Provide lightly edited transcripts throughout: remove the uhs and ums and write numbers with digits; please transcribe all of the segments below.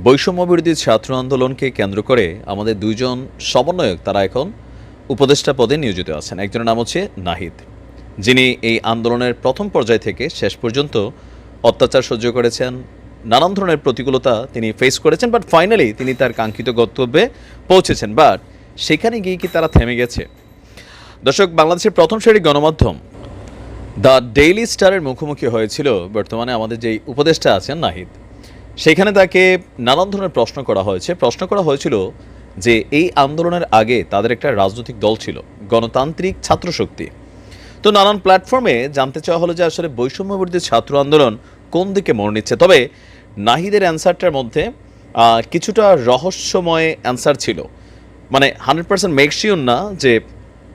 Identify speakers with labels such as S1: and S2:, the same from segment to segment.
S1: বৈষম্যবিরোধী ছাত্র আন্দোলনকে কেন্দ্র করে আমাদের দুইজন সমন্বয়ক তারা এখন উপদেষ্টা পদে নিয়োজিত আছেন। একজনের নাম হচ্ছে নাহিদ, যিনি এই আন্দোলনের প্রথম পর্যায় থেকে শেষ পর্যন্ত অত্যাচার সহ্য করেছেন, নানান ধরনের প্রতিকূলতা তিনি ফেস করেছেন, বাট ফাইনালি তিনি তার কাঙ্ক্ষিত গন্তব্যে পৌঁছেছেন। বাট সেখানে গিয়ে কি তারা থেমে গেছে? দর্শক, বাংলাদেশের প্রথম সারির গণমাধ্যম দ্য ডেইলি স্টারের মুখোমুখি হয়েছিল বর্তমানে আমাদের যেই উপদেষ্টা আছেন নাহিদ। সেখানে তাকে নানান ধরনের প্রশ্ন করা হয়েছিল যে এই আন্দোলনের আগে তাদের একটা রাজনৈতিক দল ছিল, গণতান্ত্রিক ছাত্র শক্তি। তো নানান প্ল্যাটফর্মে জানতে চাওয়া হলো যে আসলে বৈষম্যবিরোধী ছাত্র আন্দোলন কোন দিকে মোড় নিচ্ছে। তবে নাহিদের অ্যান্সারটার মধ্যে কিছুটা রহস্যময় অ্যান্সার ছিল। মানে 100% মেক শিওর না যে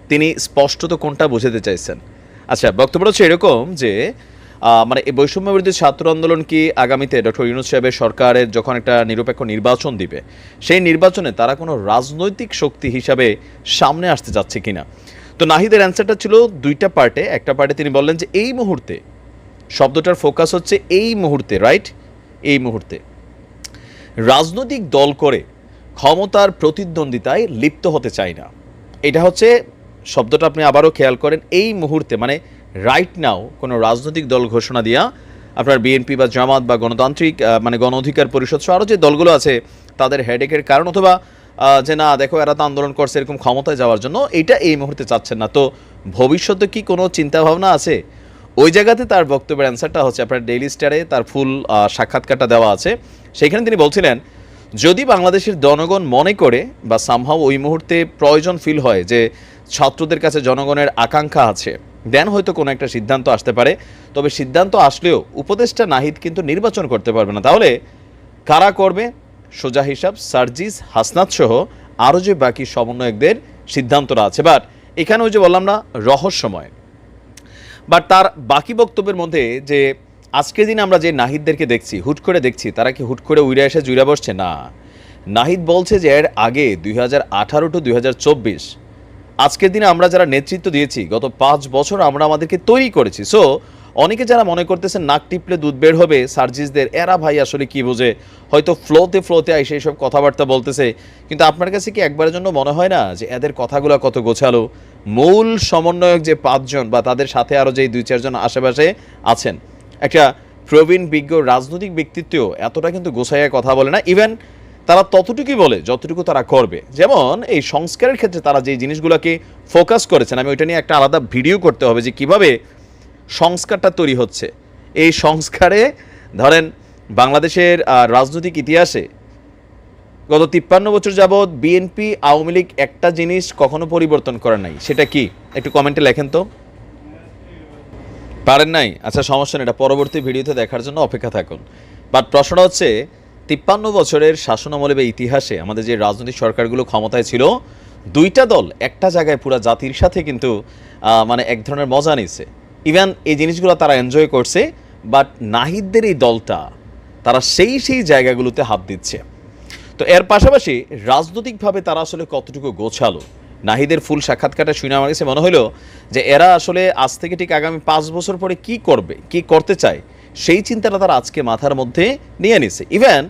S1: তিনি স্পষ্টত কোনটা বোঝাতে চাইছেন। আচ্ছা, বক্তব্য হচ্ছে এরকম যে মানে এই বৈষম্যবিরোধী ছাত্র আন্দোলন কি আগামীতে ডক্টর ইউনূস সাহেবের সরকারের যখন একটা নিরপেক্ষ নির্বাচন দিবে, সেই নির্বাচনে তারা কোনো রাজনৈতিক শক্তি হিসাবে সামনে আসতে যাচ্ছে কিনা। তো নাহিদের অ্যান্সারটা ছিল দুইটা পার্টে। একটা পার্টে তিনি বললেন যে এই মুহূর্তে, শব্দটার ফোকাস হচ্ছে এই মুহূর্তে, রাইট, এই মুহূর্তে রাজনৈতিক দল করে ক্ষমতার প্রতিদ্বন্দ্বিতায় লিপ্ত হতে চায় না। এটা হচ্ছে শব্দটা, আপনি আবারও খেয়াল করেন, এই মুহূর্তে মানে রাইট নাও কোনো রাজনৈতিক দল ঘোষণা দিয়া আপনার বিএনপি বা জামাত বা গণতান্ত্রিক মানে গণ অধিকার পরিষদ সহ আরও যে দলগুলো আছে তাদের হেডেকের কারণ, অথবা যে না দেখো এরা তো আন্দোলন করছে এরকম ক্ষমতায় যাওয়ার জন্য, এইটা এই মুহূর্তে চাচ্ছেন না। তো ভবিষ্যতে কি কোনো চিন্তাভাবনা আছে? ওই জায়গাতে তার বক্তব্যের অ্যান্সারটা হচ্ছে আপনার ডেইলি স্টারে তার ফুল সাক্ষাৎকারটা দেওয়া আছে। সেইখানে তিনি বলছিলেন, যদি বাংলাদেশের জনগণ মনে করে বা সামহাও ওই মুহূর্তে প্রয়োজন ফিল হয় যে ছাত্রদের কাছে জনগণের আকাঙ্ক্ষা আছে, দেন হয়তো কোনো একটা সিদ্ধান্ত আসতে পারে। তবে সিদ্ধান্ত আসলেও উপদেষ্টা নাহিদ কিন্তু নির্বাচন করতে পারবে না। তাহলে কারা করবে? সোজা হিসাব সার্জিস, হাসনাত সহ আরও যে বাকি সমন্বয়কদের সিদ্ধান্তটা আছে। বাট এখানে ওই যে বললাম না, রহস্যময়। বাট তার বাকি বক্তব্যের মধ্যে যে আজকের দিনে আমরা যে নাহিদদেরকে দেখছি, হুট করে দেখছি, তারা কি হুট করে উইরা এসে জুড়ে বসছে? না, নাহিদ বলছে যে এর আগে 2018 টু 2024 আজকের দিনে আমরা যারা নেতৃত্ব দিয়েছি, গত 5 বছর আমরা আমাদেরকে তৈরি করেছি। সো অনেকে যারা মনে করতেছেন নাক টিপলে দুধ বের হবে সার্জিসদের, এরা ভাই আসলে কি বোঝে, হয়তো ফ্লোতে আইসে এইসব কথাবার্তা বলতেছে। কিন্তু আপনার কাছে কি একবারের জন্য মনে হয় না যে এদের কথাগুলো কত গোছালো? মূল সমন্বয়ক যে 5 জন বা তাদের সাথে আরও যে 2-4 জন আশেপাশে আছেন, একটা প্রবীণ বিজ্ঞ রাজনৈতিক ব্যক্তিত্বও এতটা কিন্তু গোছাইয়া কথা বলে না। ইভেন তারা ততটুকুই বলে যতটুকু তারা করবে। যেমন এই সংস্কারের ক্ষেত্রে তারা যে জিনিসগুলোকে ফোকাস করেছেন, আমি ওইটা নিয়ে একটা আলাদা ভিডিও করতে হবে যে কিভাবে সংস্কারটা তৈরি হচ্ছে। এই সংস্কারে ধরেন বাংলাদেশের রাজনৈতিক ইতিহাসে গত 53 বছর যাবৎ বিএনপি আওয়ামী লীগ একটা জিনিস কখনো পরিবর্তন করে নাই। সেটা কি? একটু কমেন্টে লেখেন তো। পারেন নাই? আচ্ছা, সমস্যা নেই, এটা পরবর্তী ভিডিওতে দেখার জন্য অপেক্ষা থাকুন। বাট প্রশ্নটা হচ্ছে 53 বছরের শাসনামলে বা ইতিহাসে আমাদের যে রাজনৈতিক সরকারগুলো ক্ষমতায় ছিল, দুইটা দল একটা জায়গায় পুরো জাতির সাথে কিন্তু মানে এক ধরনের মজা নিচ্ছে। ইভেন এই জিনিসগুলো তারা এনজয় করছে। বাট নাহিদদের এই দলটা তারা সেই জায়গাগুলোতে হাত দিচ্ছে। তো এর পাশাপাশি রাজনৈতিকভাবে তারা আসলে কতটুকু গোছালো, নাহিদের ফুল সাক্ষাৎকারটা শুনে আমার কাছে মনে হলো যে এরা আসলে আজ থেকে ঠিক আগামী 5 বছর পরে কি করবে, কি করতে চায়, সেই চিন্তাটা তারা আজকে মাথার মধ্যে নিয়ে নিছে। ইভেন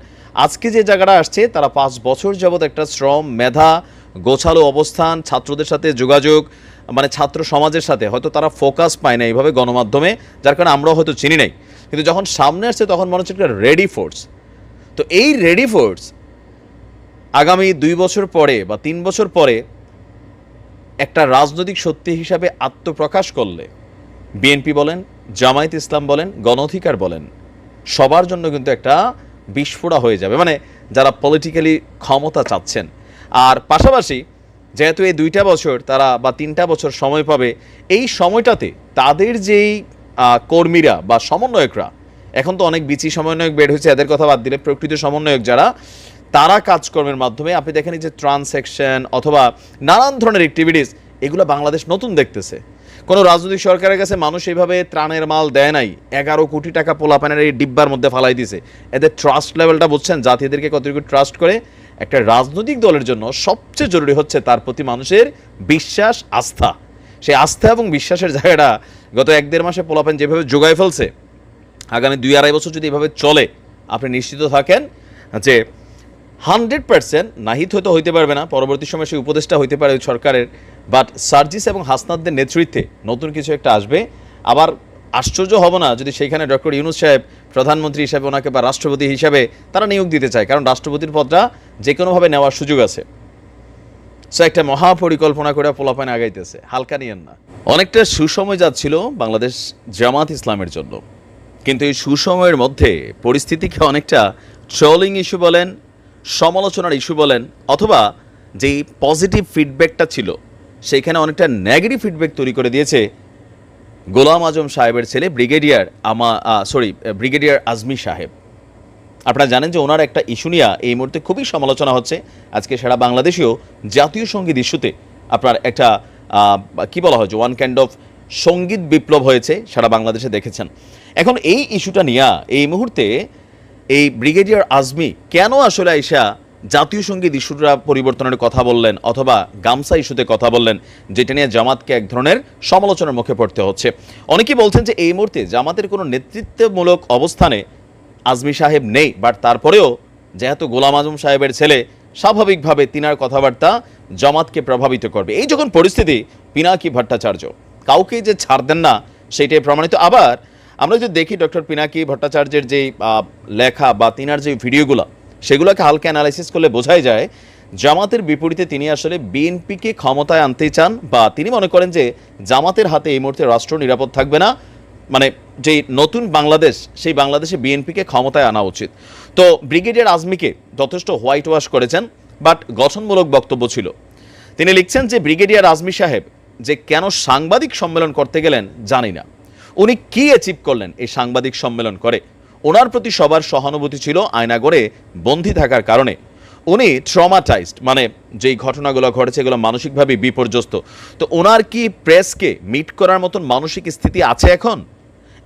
S1: আজকে যে জায়গাটা আসছে, তারা 5 বছর যাবৎ একটা শ্রম, মেধা, গোছালো অবস্থান, ছাত্রদের সাথে যোগাযোগ, মানে ছাত্র সমাজের সাথে হয়তো তারা ফোকাস পায় না এইভাবে গণমাধ্যমে, যার কারণে আমরাও হয়তো চিনি নাই। কিন্তু যখন সামনে আসছে তখন মনে হচ্ছে একটা রেডি ফোর্স। তো এই রেডি ফোর্স আগামী 2 বছর পরে বা 3 বছর পরে একটা রাজনৈতিক সত্যি হিসাবে আত্মপ্রকাশ করলে বিএনপি বলেন, জামায়াত ইসলাম বলেন, গণ অধিকার বলেন, সবার জন্য কিন্তু একটা বিস্ফোরা হয়ে যাবে, মানে যারা পলিটিক্যালি ক্ষমতা চাচ্ছেন। আর পাশাপাশি যেহেতু এই 2টা বছর তারা বা 3টা বছর সময় পাবে, এই সময়টাতে তাদের যেই কর্মীরা বা সমন্বয়করা, এখন তো অনেক বিচি সমন্বয়ক বের হয়েছে, এদের কথা বাদ দিলে প্রকৃত সমন্বয়ক যারা, তারা কাজকর্মের মাধ্যমে আপনি দেখেন যে ট্রানস্যাকশন অথবা নানান ধরনের অ্যাক্টিভিটিস, এগুলো বাংলাদেশ নতুন দেখতেছে। কোনো রাজনৈতিক সরকারের কাছে মানুষ এইভাবে ত্রাণের মাল দেয় নাই, 11 কোটি টাকা পোলাপানের এই ডিব্বার মধ্যে ফালাই দিছে। এদের ট্রাস্ট লেভেলটা বুঝছেন, জাতিদেরকে কতটুকু ট্রাস্ট করে। একটা রাজনৈতিক দলের জন্য সবচেয়ে জরুরি হচ্ছে তার প্রতি মানুষের বিশ্বাস, আস্থা। সেই আস্থা এবং বিশ্বাসের জায়গাটা গত 1-1.5 মাসে পোলাপান যেভাবে জোগায় ফেলছে, আগামী 2-2.5 বছর যদি এভাবে চলে, আপনি নিশ্চিত থাকেন যে 100% নাহিদ হয়তো হইতে পারবে না, পরবর্তী সময় সেই উপদেষ্টা হইতে পারে ওই সরকারের, বাট সার্জিস এবং হাসনাতদের নেতৃত্বে নতুন কিছু একটা আসবে। আবার আশ্চর্য হব না যদি সেখানে ডক্টর ইউনূস সাহেব প্রধানমন্ত্রী হিসাবে ওনাকে বা রাষ্ট্রপতি হিসাবে তারা নিয়োগ দিতে চায়, কারণ রাষ্ট্রপতির পদটা যে কোনোভাবে নেওয়ার সুযোগ আছে। সো একটা মহাপরিকল্পনা করে পোলাপানে আগাইতেছে, হালকা নিয়েন না। অনেকটা সুসময় যাচ্ছিল বাংলাদেশ জামাত ইসলামের জন্য, কিন্তু এই সুসময়ের মধ্যে পরিস্থিতিকে অনেকটা ট্রোলিং ইস্যু বলেন, সমালোচনার ইস্যু বলেন, অথবা যেই পজিটিভ ফিডব্যাকটা ছিল সেইখানে অনেকটা নেগেটিভ ফিডব্যাক তৈরি করে দিয়েছে গোলাম আজম সাহেবের ছেলে ব্রিগেডিয়ার আজমি সাহেব। আপনারা জানেন যে ওনার একটা ইস্যু নিয়ে এই মুহূর্তে খুবই সমালোচনা হচ্ছে। আজকে সারা বাংলাদেশেও জাতীয় সঙ্গীত ইস্যুতে আপনার একটা কি বলা হয় যে ওয়ান কাইন্ড অফ সঙ্গীত বিপ্লব হয়েছে সারা বাংলাদেশে, দেখেছেন। এখন এই ইস্যুটা নিয়ে এই মুহূর্তে এই ব্রিগেডিয়ার আজমি কেন আসলে আইসা জাতীয় সঙ্গীত ইস্যুটা পরিবর্তনের কথা বললেন, অথবা গামছা ইস্যুতে কথা বললেন, যেটা নিয়ে জামাতকে এক ধরনের সমালোচনার মুখে পড়তে হচ্ছে। অনেকেই বলছেন যে এই মুহূর্তে জামাতের কোনো নেতৃত্বমূলক অবস্থানে আজমি সাহেব নেই, বাট তারপরেও যেহেতু গোলাম আজম সাহেবের ছেলে, স্বাভাবিকভাবে তিনার কথাবার্তা জামাতকে প্রভাবিত করবে। এই যখন পরিস্থিতি, পিনাকি ভট্টাচার্য কাউকেই যে ছাড় দেন না সেইটাই প্রমাণিত। আবার আমরা যদি দেখি ডক্টর পিনাকি ভট্টাচার্যের যেই লেখা বা তিনার যে ভিডিওগুলো, সেগুলোকে হালকা অ্যানালাইসিস করলে বোঝাই যায় জামাতের বিপরীতে তিনি আসলে বিএনপিকে ক্ষমতায় আনতে চান, বা তিনি মনে করেন যে জামাতের হাতে এই মুহূর্তে রাষ্ট্র নিরাপদ থাকবে না, মানে যে নতুন বাংলাদেশ, সেই বাংলাদেশে বিএনপিকে ক্ষমতায় আনা উচিত। তো ব্রিগেডিয়ার আজমিকে যথেষ্ট হোয়াইট ওয়াশ করেছেন, বাট গঠনমূলক বক্তব্য ছিল। তিনি লিখছেন যে ব্রিগেডিয়ার আজমি সাহেব যে কেন সাংবাদিক সম্মেলন করতে গেলেন জানি না, উনি কি অ্যাচিভ করলেন এই সাংবাদিক সম্মেলন করে। ওনার প্রতি সবার সহানুভূতি ছিল আয়নাগরে বন্দী থাকার কারণে। উনি ট্রমাটাইজড, মানে যেই ঘটনাগুলো ঘটেছে এগুলো মানসিকভাবে বিপর্যস্ত। তো ওনার কি প্রেসকে মিট করার মতন মানসিক স্থিতি আছে এখন?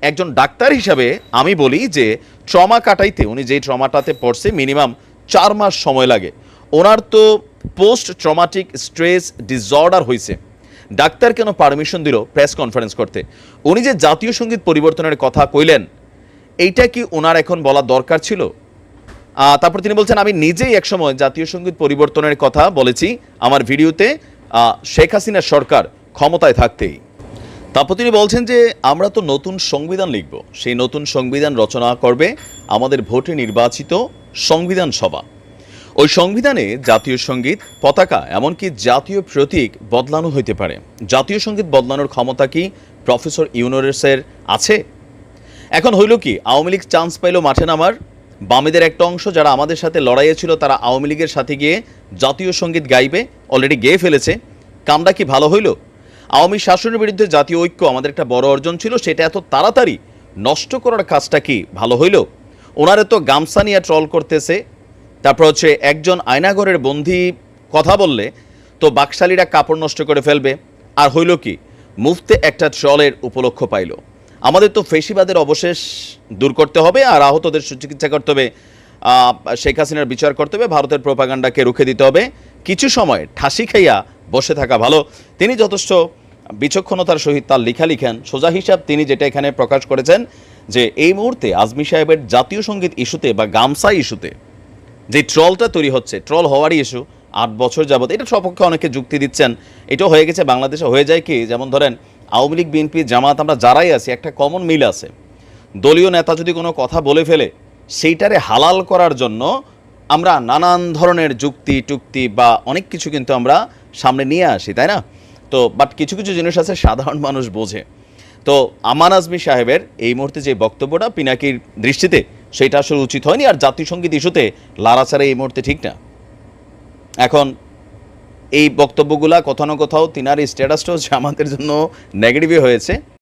S1: একজন ডাক্তার হিসাবে আমি বলি যে ট্রমা কাটাইতে, উনি যেই ট্রমাটাতে পড়ছে মিনিমাম 4 মাস সময় লাগে। ওনার তো পোস্ট ট্রমাটিক স্ট্রেস ডিসঅর্ডার হয়েছে। ডাক্তার কেন পারমিশন দিল প্রেস কনফারেন্স করতে? উনি যে জাতীয় সঙ্গীত পরিবর্তনের কথা কইলেন, এইটা কি ওনার এখন বলা দরকার ছিল? তারপর তিনি বলছেন, আমি নিজেই একসময় জাতীয় সঙ্গীত পরিবর্তনের কথা বলেছি আমার ভিডিওতে, শেখ হাসিনার সরকার ক্ষমতায় থাকতেই। তারপর তিনি বলছেন যে আমরা তো নতুন সংবিধান লিখব, সেই নতুন সংবিধান রচনা করবে আমাদের ভোটে নির্বাচিত সংবিধান সভা। ওই সংবিধানে জাতীয় সঙ্গীত, পতাকা, এমনকি জাতীয় প্রতীক বদলানো হইতে পারে। জাতীয় সঙ্গীত বদলানোর ক্ষমতা কি প্রফেসর ইউনুসের আছে? এখন হইল কি, আওয়ামী লীগ চান্স পাইল মাঠে নামার, বামেদের একটা অংশ যারা আমাদের সাথে লড়াইয়ে ছিল তারা আওয়ামী লীগের সাথে গিয়ে জাতীয় সঙ্গীত গাইবে, অলরেডি গেয়ে ফেলেছে। কামটা কি ভালো হইল? আওয়ামী শাসনের বিরুদ্ধে জাতীয় ঐক্য আমাদের একটা বড় অর্জন ছিল, সেটা এত তাড়াতাড়ি নষ্ট করার কাজটা কি ভালো হইল? ওনারে তো গামছা নিয়ে ট্রল করতেছে। তারপর হচ্ছে একজন আয়নাঘরের বন্দি কথা বললে তো বাকশালীরা কাপড় নষ্ট করে ফেলবে। আর হইল কি, মুফতে একটা ট্রলের উপলক্ষ পাইল। আমাদের তো ফেসিবাদের অবশেষ দূর করতে হবে, আর আহতদের সুচিকিৎসা করতে হবে, শেখ হাসিনার বিচার করতে হবে, ভারতের প্রোপাগান্ডাকে রুখে দিতে হবে। কিছু সময় ঠাসি খাইয়া বসে থাকা ভালো। তিনি যথেষ্ট বিচক্ষণতার সহিত তার লেখা লিখেন। সোজা হিসাব তিনি যেটা এখানে প্রকাশ করেছেন যে এই মুহূর্তে আজমি সাহেবের জাতীয় সঙ্গীত ইস্যুতে বা গামছা ইস্যুতে যে ট্রলটা তৈরি হচ্ছে, ট্রল হওয়ারই ইস্যু 8 বছর যাবত, এটা সপক্ষে অনেকে যুক্তি দিচ্ছেন। এটাও হয়ে গেছে বাংলাদেশে। হয়ে যায় কি, যেমন ধরেন আওয়ামী লীগ, বিএনপি, জামাত, আমরা যারাই আছি একটা কমন মিল আছে। দলীয় নেতা যদি কোনো কথা বলে ফেলে, সেইটারে হালাল করার জন্য আমরা নানান ধরনের যুক্তি টুক্তি বা অনেক কিছু কিন্তু আমরা সামনে নিয়ে আসি, তাই না? তো বাট কিছু কিছু জিনিস আছে সাধারণ মানুষ বোঝে। তো আমান আজমি সাহেবের এই মুহূর্তে যে বক্তব্যটা পিনাকির দৃষ্টিতে সেটা আসলে উচিত হয়নি। আর জাতীয় সঙ্গীত ইস্যুতে লাড়াচাড়া এই মুহূর্তে ঠিক না। এখন এই বক্তব্যগুলা কোথাও না কোথাও তিনার এই স্ট্যাটাসটাও আমাদের জন্য নেগেটিভই হয়েছে।